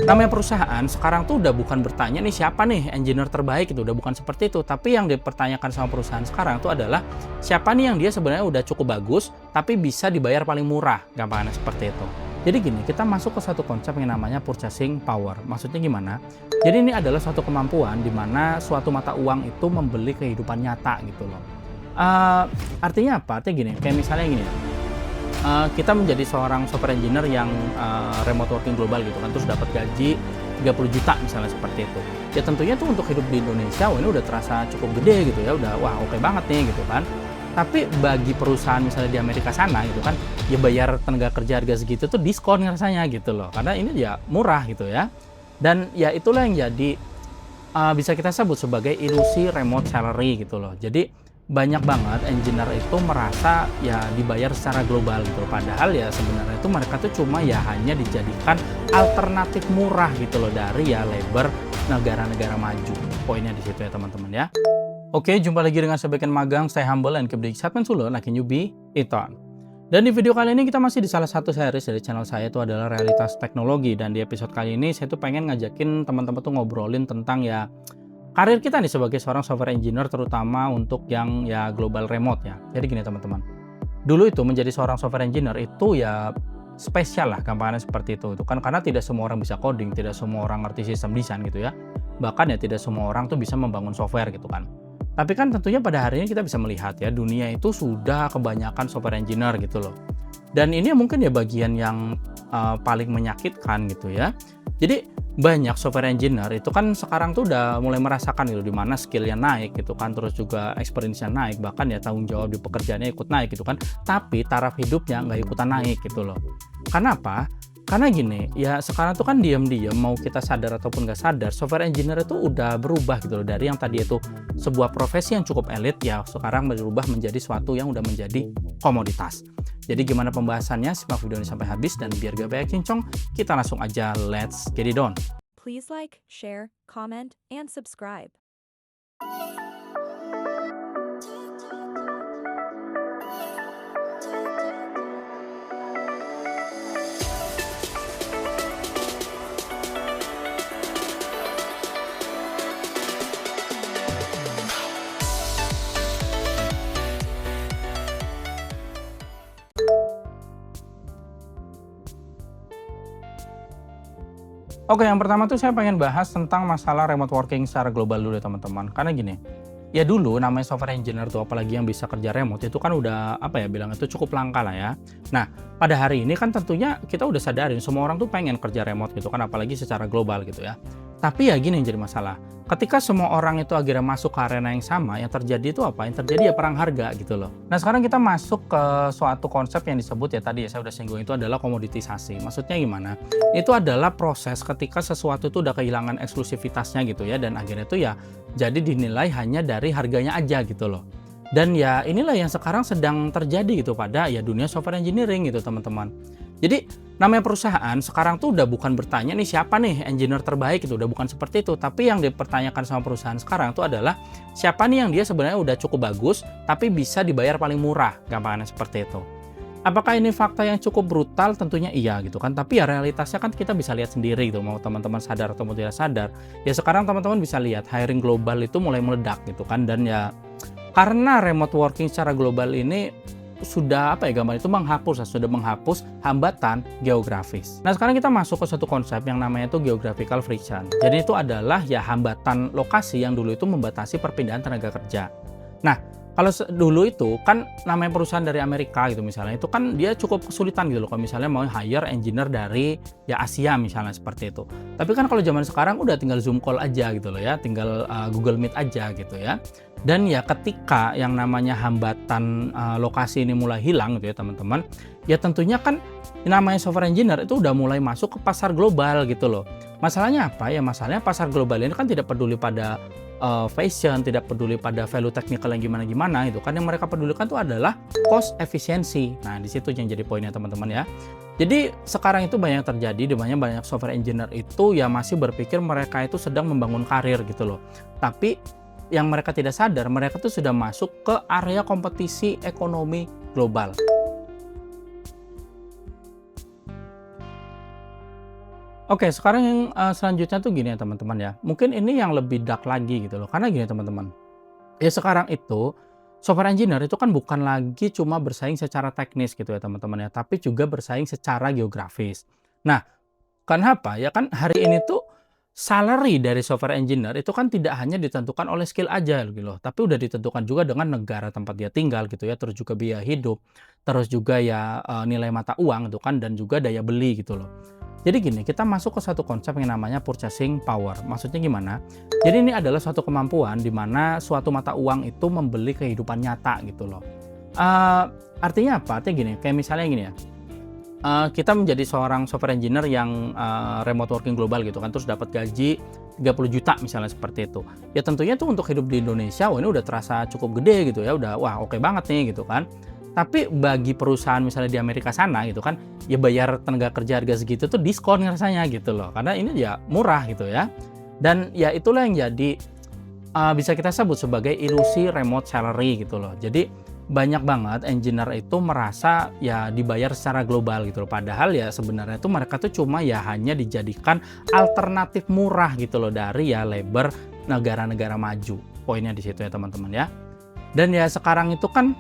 Namanya perusahaan sekarang tuh udah bukan bertanya nih siapa nih engineer terbaik itu, udah bukan seperti itu. Tapi yang dipertanyakan sama perusahaan sekarang tuh adalah siapa nih yang dia sebenarnya udah cukup bagus tapi bisa dibayar paling murah, gampangannya seperti itu. Jadi gini, kita masuk ke satu konsep yang namanya purchasing power. Maksudnya gimana? Jadi ini adalah suatu kemampuan di mana suatu mata uang itu membeli kehidupan nyata gitu loh. Artinya apa? Artinya gini, kayak misalnya gini ya, kita menjadi seorang software engineer yang remote working global gitu kan, terus dapat gaji 30 juta misalnya seperti itu. Ya tentunya tuh untuk hidup di Indonesia, wah ini udah terasa cukup gede gitu ya, udah wah oke banget nih gitu kan. Tapi bagi perusahaan misalnya di Amerika sana gitu kan, ya bayar tenaga kerja harga segitu tuh diskon rasanya gitu loh. Karena ini ya murah gitu ya. Dan ya itulah yang jadi bisa kita sebut sebagai ilusi remote salary gitu loh. Jadi banyak banget engineer itu merasa ya dibayar secara global gitu. Padahal ya sebenarnya itu mereka tuh cuma ya hanya dijadikan alternatif murah gitu loh dari ya labor negara-negara maju. Poinnya di situ ya teman-teman ya. Oke, jumpa lagi dengan saya Backend Magang, stay humble and keep the excitement solo, like a newbie, it on. Dan di video kali ini kita masih di salah satu series dari channel saya, itu adalah realitas teknologi. Dan di episode kali ini saya tuh pengen ngajakin teman-teman tuh ngobrolin tentang ya karir kita nih sebagai seorang software engineer, terutama untuk yang ya global remote ya. Jadi gini teman-teman, dulu itu menjadi seorang software engineer itu ya spesial lah, gampangannya seperti itu kan, karena tidak semua orang bisa coding, tidak semua orang ngerti sistem desain gitu ya. Bahkan ya tidak semua orang tuh bisa membangun software gitu kan. Tapi kan tentunya pada hari ini kita bisa melihat ya, dunia itu sudah kebanyakan software engineer gitu loh. Dan ini mungkin ya bagian yang paling menyakitkan gitu ya. Jadi banyak software engineer itu kan sekarang tuh udah mulai merasakan gitu, di mana skillnya naik gitu kan, terus juga experience-nya naik, bahkan ya tanggung jawab di pekerjaannya ikut naik gitu kan. Tapi taraf hidupnya nggak ikutan naik gitu loh. Karena apa? Karena gini, ya sekarang tuh kan diam-diam mau kita sadar ataupun nggak sadar, software engineer itu udah berubah gitu loh. Dari yang tadi itu sebuah profesi yang cukup elit, ya sekarang berubah menjadi suatu yang udah menjadi komoditas. Jadi gimana pembahasannya? Simak video ini sampai habis, dan biar gak banyak cincong, kita langsung aja let's get it on. Please like, share, comment, and subscribe. Oke, yang pertama tuh saya pengen bahas tentang masalah remote working secara global dulu ya teman-teman. Karena gini, ya dulu namanya software engineer tuh, apalagi yang bisa kerja remote, itu kan udah apa ya bilang, itu cukup langka lah ya. Nah, pada hari ini kan tentunya kita udah sadarin semua orang tuh pengen kerja remote gitu kan, apalagi secara global gitu ya. Tapi ya gini yang jadi masalah, ketika semua orang itu akhirnya masuk ke arena yang sama, yang terjadi itu apa? Yang terjadi ya perang harga gitu loh. Nah sekarang kita masuk ke suatu konsep yang disebut ya tadi ya saya udah singgung, itu adalah komoditisasi. Maksudnya gimana? Itu adalah proses ketika sesuatu itu udah kehilangan eksklusivitasnya gitu ya, dan akhirnya itu ya jadi dinilai hanya dari harganya aja gitu loh. Dan ya inilah yang sekarang sedang terjadi gitu pada ya dunia software engineering gitu teman-teman. Jadi namanya perusahaan sekarang tuh udah bukan bertanya nih siapa nih engineer terbaik, itu udah bukan seperti itu. Tapi yang dipertanyakan sama perusahaan sekarang tuh adalah siapa nih yang dia sebenarnya udah cukup bagus tapi bisa dibayar paling murah, gampangannya seperti itu. Apakah ini fakta yang cukup brutal? Tentunya iya gitu kan. Tapi ya realitasnya kan kita bisa lihat sendiri gitu, mau teman-teman sadar atau tidak sadar. Ya sekarang teman-teman bisa lihat hiring global itu mulai meledak gitu kan, dan ya karena remote working secara global ini sudah apa ya gambar itu sudah menghapus hambatan geografis. Nah sekarang kita masuk ke satu konsep yang namanya itu geographical friction. Jadi itu adalah ya hambatan lokasi yang dulu itu membatasi perpindahan tenaga kerja. Nah kalau dulu itu kan namanya perusahaan dari Amerika gitu misalnya, itu kan dia cukup kesulitan gitu loh kalau misalnya mau hire engineer dari ya Asia misalnya seperti itu. Tapi kan kalau zaman sekarang udah tinggal Zoom call aja gitu loh ya, tinggal Google Meet aja gitu ya. Dan ya ketika yang namanya hambatan lokasi ini mulai hilang gitu ya teman-teman, ya tentunya kan namanya software engineer itu udah mulai masuk ke pasar global gitu loh. Masalahnya apa? Ya masalahnya pasar global ini kan tidak peduli pada fashion, tidak peduli pada value technical yang gimana-gimana itu kan, yang mereka pedulikan itu adalah cost efficiency. Nah di situ yang jadi poinnya teman-teman ya. Jadi sekarang itu banyak terjadi, di mana banyak software engineer itu ya masih berpikir mereka itu sedang membangun karir gitu loh. Tapi yang mereka tidak sadar, mereka tuh sudah masuk ke area kompetisi ekonomi global. Oke, sekarang yang selanjutnya tuh gini ya teman-teman ya, mungkin ini yang lebih dark lagi gitu loh, karena gini teman-teman, ya sekarang itu software engineer itu kan bukan lagi cuma bersaing secara teknis gitu ya teman-teman ya, tapi juga bersaing secara geografis. Nah, kenapa? Ya kan hari ini tuh salary dari software engineer itu kan tidak hanya ditentukan oleh skill aja gitu loh, tapi udah ditentukan juga dengan negara tempat dia tinggal gitu ya, terus juga biaya hidup, terus juga ya nilai mata uang gitu kan, dan juga daya beli gitu loh. Jadi gini, kita masuk ke satu konsep yang namanya purchasing power. Maksudnya gimana? Jadi ini adalah suatu kemampuan di mana suatu mata uang itu membeli kehidupan nyata gitu loh. Eee, Artinya apa? Artinya gini, kayak misalnya gini ya, kita menjadi seorang software engineer yang, remote working global gitu kan, terus dapat gaji 30 juta misalnya seperti itu. Ya tentunya tuh untuk hidup di Indonesia, wah ini udah terasa cukup gede gitu ya, udah wah oke banget nih gitu kan. Tapi bagi perusahaan misalnya di Amerika sana gitu kan, ya bayar tenaga kerja harga segitu tuh diskon rasanya gitu loh, karena ini ya murah gitu ya. Dan ya itulah yang jadi, bisa kita sebut sebagai ilusi remote salary gitu loh. Jadi banyak banget engineer itu merasa ya dibayar secara global gitu loh. Padahal ya sebenarnya tuh mereka tuh cuma ya hanya dijadikan alternatif murah gitu loh dari ya labor negara-negara maju. Poinnya di situ ya teman-teman ya. Dan ya sekarang itu kan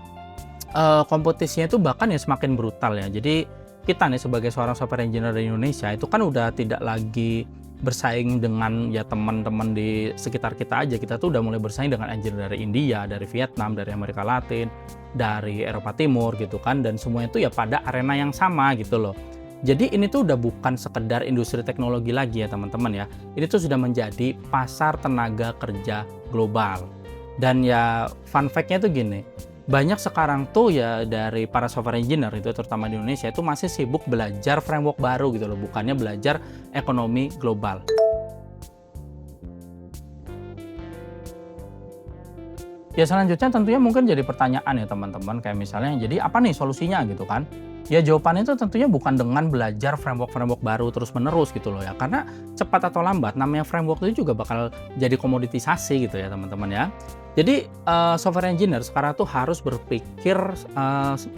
kompetisinya itu bahkan ya semakin brutal ya. Jadi kita nih sebagai seorang software engineer di Indonesia itu kan udah tidak lagi bersaing dengan ya teman-teman di sekitar kita aja. Kita tuh udah mulai bersaing dengan engineer dari India, dari Vietnam, dari Amerika Latin, dari Eropa Timur gitu kan, dan semuanya itu ya pada arena yang sama gitu loh. Jadi ini tuh udah bukan sekedar industri teknologi lagi ya teman-teman ya. Ini tuh sudah menjadi pasar tenaga kerja global. Dan ya fun fact-nya tuh gini, banyak sekarang tuh ya dari para software engineer itu terutama di Indonesia itu masih sibuk belajar framework baru gitu loh, bukannya belajar ekonomi global. Ya selanjutnya tentunya mungkin jadi pertanyaan ya teman-teman, kayak misalnya jadi apa nih solusinya gitu kan? Ya jawabannya itu tentunya bukan dengan belajar framework-framework baru terus-menerus gitu loh ya. Karena cepat atau lambat namanya framework itu juga bakal jadi komoditisasi gitu ya teman-teman ya. Jadi software engineer sekarang tuh harus berpikir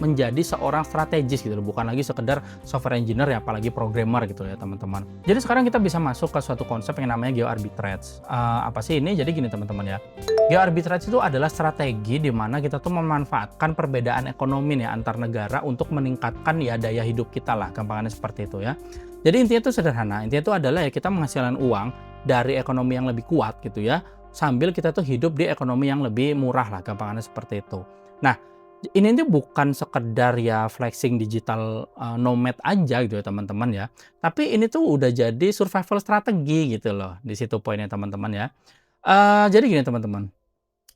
menjadi seorang strategis gitu loh, bukan lagi sekedar software engineer ya, apalagi programmer gitu ya teman-teman. Jadi sekarang kita bisa masuk ke suatu konsep yang namanya geoarbitrage. Apa sih ini? Jadi gini teman-teman ya. Geoarbitrage itu adalah strategi di mana kita tuh memanfaatkan perbedaan ekonomi nih antar negara untuk meningkatkan ya daya hidup kita lah, gampangannya seperti itu ya. Jadi intinya itu sederhana, intinya itu adalah ya kita menghasilkan uang dari ekonomi yang lebih kuat gitu ya, sambil kita tuh hidup di ekonomi yang lebih murah lah, gampangannya seperti itu. Nah, ini tuh bukan sekedar ya flexing digital nomad aja gitu ya teman-teman ya, tapi ini tuh udah jadi survival strategi gitu loh, di situ poinnya teman-teman ya. Jadi gini teman-teman,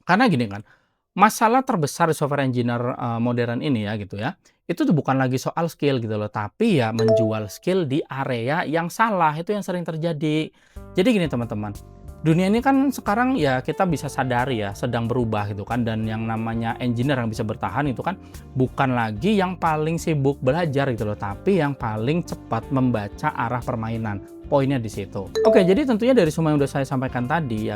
karena gini kan, masalah terbesar di software engineer, modern ini ya gitu ya, itu tuh bukan lagi soal skill gitu loh, tapi ya menjual skill di area yang salah, itu yang sering terjadi. Jadi gini teman-teman, dunia ini kan sekarang ya kita bisa sadari ya sedang berubah gitu kan, dan yang namanya engineer yang bisa bertahan itu kan bukan lagi yang paling sibuk belajar gitu loh, tapi yang paling cepat membaca arah permainan. Poinnya di situ. Oke, jadi tentunya dari semua yang udah saya sampaikan tadi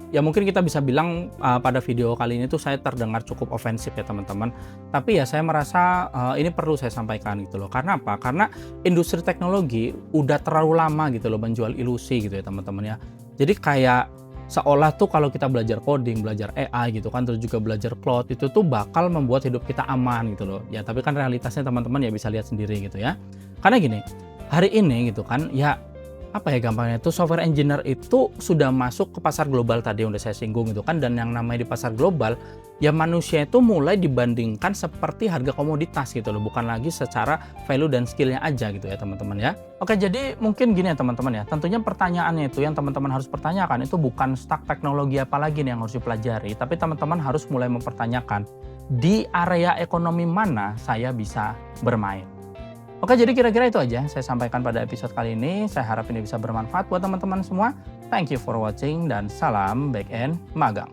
ya mungkin kita bisa bilang pada video kali ini tuh saya terdengar cukup ofensif ya teman-teman. Tapi ya saya merasa ini perlu saya sampaikan gitu loh. Karena apa? Karena industri teknologi udah terlalu lama gitu loh menjual ilusi gitu ya teman-teman ya. Jadi kayak seolah tuh kalau kita belajar coding, belajar AI gitu kan, terus juga belajar cloud, itu tuh bakal membuat hidup kita aman gitu loh. Ya tapi kan realitasnya teman-teman ya bisa lihat sendiri gitu ya. Karena gini, hari ini gitu kan ya, apa ya gampangnya itu software engineer itu sudah masuk ke pasar global tadi yang udah saya singgung gitu kan, dan yang namanya di pasar global ya manusia itu mulai dibandingkan seperti harga komoditas gitu loh, bukan lagi secara value dan skillnya aja gitu ya teman-teman ya. Oke, jadi mungkin gini ya teman-teman ya, tentunya pertanyaannya itu yang teman-teman harus pertanyakan itu bukan stack teknologi apa lagi nih yang harus dipelajari, tapi teman-teman harus mulai mempertanyakan di area ekonomi mana saya bisa bermain. Oke, jadi kira-kira itu aja yang saya sampaikan pada episode kali ini. Saya harap ini bisa bermanfaat buat teman-teman semua. Thank you for watching dan salam back end magang.